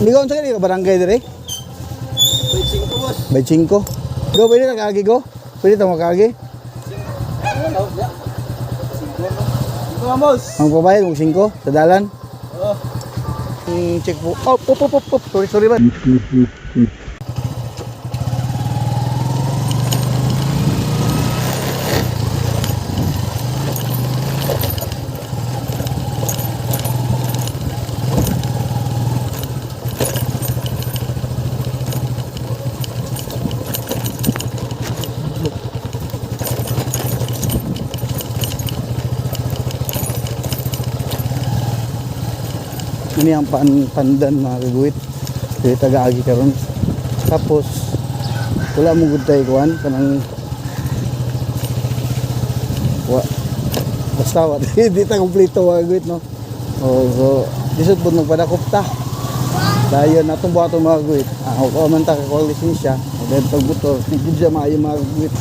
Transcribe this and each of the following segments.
Ligaw sa kanila barangay dire. Bay 5 boss. Bay 5. Go pwede na kaagi go. Pwede ta makagi. Ito nga boss. Ang pabayad mo 5 sa dalan. Oh. Check po. Oh, pop. Sorry ba? Ini ang pandan mga kaguwit. Dili taga-agi karon. Tapos wala mo gud tay kuan kanang basta wa di ta kompleto mga kaguwit no. Oh, so disud pud magpadakop ta. Dayon atong buhaton mga kaguwit. O man ta ka lisensya, mag-drive tag motor, gud siya maayo mga kaguwit.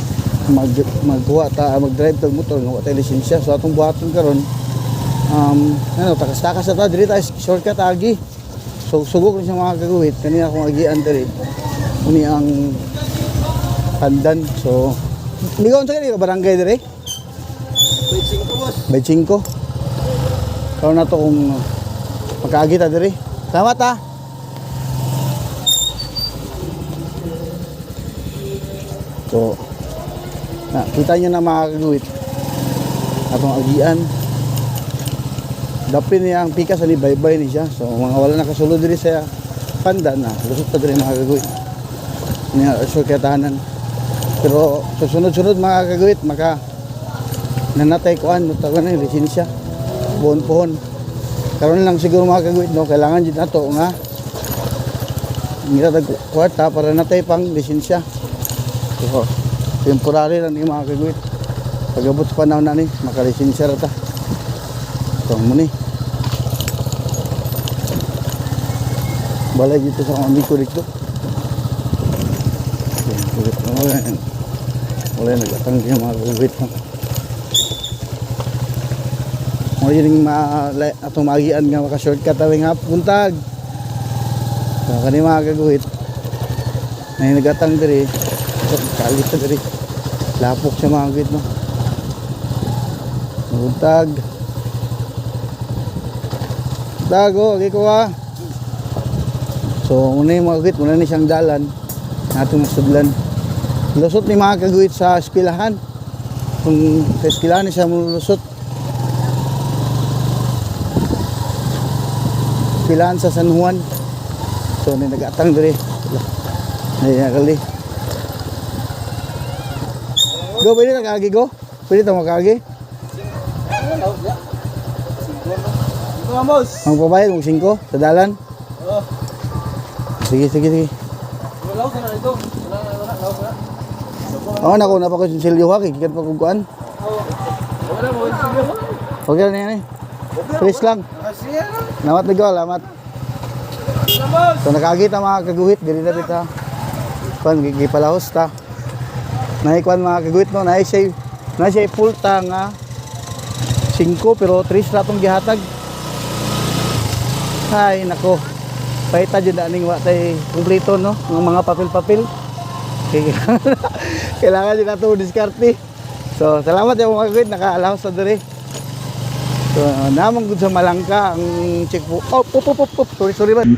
Magkuha ta mag-drive tag motor nga wa tay lisensya. So atong buhaton karon takas-takas na ta, dili tayo shortcut agi. So, sugok rin siya mga kaguhit. Kanina akong agian dili. Uni ang pandan. So, ligaw sa kanila barangay dili. Bay 5 boss. Bay 5. Karon na to kung magkaagi ta dili. Salamat ha. So, kita nyo na mga kaguhit. Atong agian. Dapin niya ang pikas ani baybay ni siya. So mga wala nakasulod diri sa pandan na lusot ta diri mga kagawit. Niya shortcutanan. Pero sa sunod-sunod mga kagawit maka nanatay kuan mo tagan ni lisensya. Buon-puhon. Karon lang siguro mga kagawit no kailangan jud nato nga ngira tag kwarta para natay pang lisensya. So temporary lang ni mga kagawit. Pagabot sa panahon na ni makalisensya ra ta. So muni balay dito sa kami ko dito. Wala nagatanggi mga kagawit no. Mo yung atong magian nga maka shortcut awing buntag. So kani mga kagawit nay nagatang diri. So kalit ta diri. Lapok sa mga kagawit no. Buntag. Dago, okay ko ha. So, muna yung mga kagawit, muna ni siyang dalan natong sudlan. Lusot ni mga kagawit sa eskwelahan. Kung sa eskwelahan ni siya lusot. Eskwelahan sa San Juan. So, nag-atang diri. Nagakali. Go, pwede nakagi go? Pwede ito makagi? Ito nga boss. Ang pabayad mo 5 sa dalan? Oh. Sige. Wala ko na ito. Wala. Oo, nako na pa ko sinsilyo ha, kikikat pa kukuan. Wala mo insilyo. Okay na yan eh. Please lang. Asiya na. Lamat na go, lamat. Boss. So nakakita mga kaguhit, dili na bita. Kuan gipalahos ta. Nahi kuan mga kaguhit no, nahi siya full ta nga 5 pero 3 ratong gihatag. Hay nako. Paita jud aning wa tay kumpleto no, ng mga papel-papel. Kailangan din nato diskarte. So salamat sa mga kaguhit naka-alahos sa diri. So namang gud sa Malangka ang check po. Oh, pop. Sorry bad.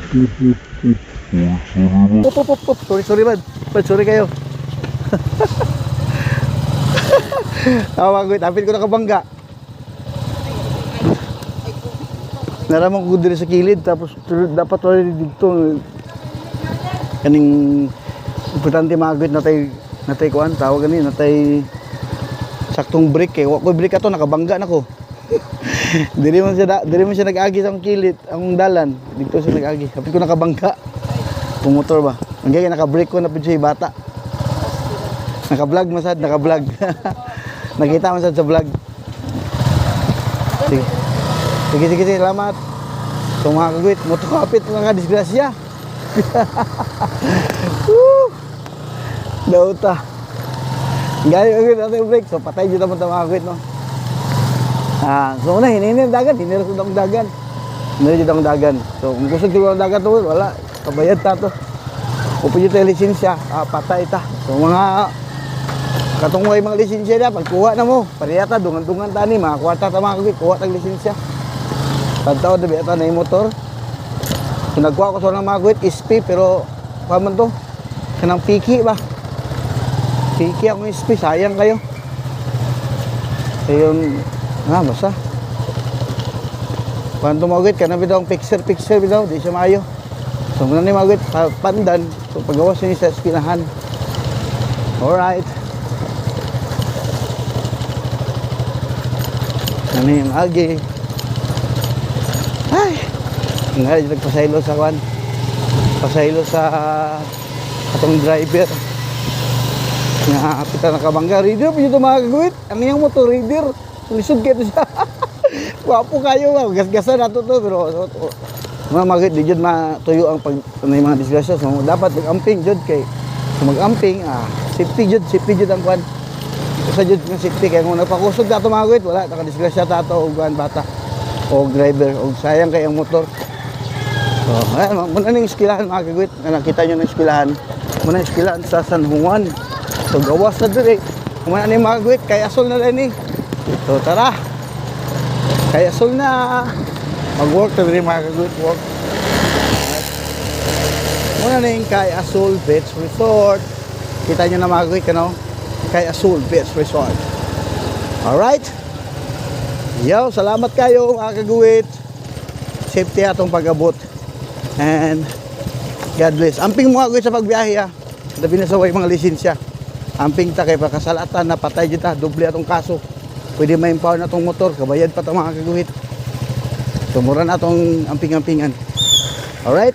Pop. Sorry bad. Sorry kayo. Tawag ko, tapit ko nakabangga. Naramang ko diri sa kilid tapos dapat wala dito. Kaning importante mga gawit natay kuan tawag gani natay saktong break eh. Wa ko break ato nakabangga nako. Diri man siya nag-agi sa kilid ang dalan dito siya nag-agi. Tapos ko nakabangga. Kung motor ba. Hanggang naka-break ko na pud siya bata. Naka-vlog masad, naka-vlog. Nakita man sad sa vlog. Sige, salamat. So mga kagwit, motokapit mga disgrasya. Dauta. Gaya kagwit natin break. So patay dito mo mga kagwit no. So una hinihinin dagan, hinihinin ang dagan. Hinihinin ang dagan. So kung gusto ko ang dagan to, wala. kabayad ta to. Kung pwede tayo lisensya, patay ta. So mga katungway mga lisensya na, pagkuha na mo, pariyata, dungan-dungan tani, mga kwarta ta mga kagwit, kuha tag lisensya. Tantao, dabi ata na yung motor. So nagkuha ko sa mga kagwit, SP, pero paman to, kanang piki ba? Piki akong SP, sayang kayo. Ayun, basta. Paano tumagit ka na bitaw ang picture bitaw, di siya maayo. So muna ni magit pandan, so pagawas niya sa espinahan. Alright. Ano yung agi? Ay! Nga, nagpasaylo sa kwan. Pasaylo sa atong driver. Nga, pita na kabangga. Reader, pwede ito makagawit. Ang iyang motor, reader. Lisod kayo siya. Wapo kayo, gas-gasan nato to. Pero, mga magit, di dyan matuyo ang pag, may mga disgrasya. So, dapat mag-amping dyan kay. So, mag-amping, safety dyan ang kwan. Sa dyan ng safety. Kaya kung nagpakusog ka ito mga magit, wala, nakadisgrasya tato o kwan bata. O driver, o sayang kay ang motor. So, ayan, muna na yung iskilahan mga kagwit. Nakita nyo na yung iskilahan. Muna yung iskilahan sa San Juan. So, gawas na doon eh. Muna na yung mga kagwit, kay Asol na rin eh. So, tara. Kay Asol na. Mag-work na rin mga kagwit, work. Muna na yung kay Asol Beach Resort. Kita nyo na mga kagwit, ano? Kay Asol Beach Resort. Alright? Yo, salamat kayo mga kagwit. Safety atong pag-abot. And God bless. Amping mga kagwit sa pagbiyahe ha. Labi na sa way mga lisensya. Amping ta kay pagkasalatan na patay dita. Doble atong kaso. Pwede ma-empower na itong motor. Kabayad pa itong mga kagwit. Tumura na itong amping-ampingan. Alright?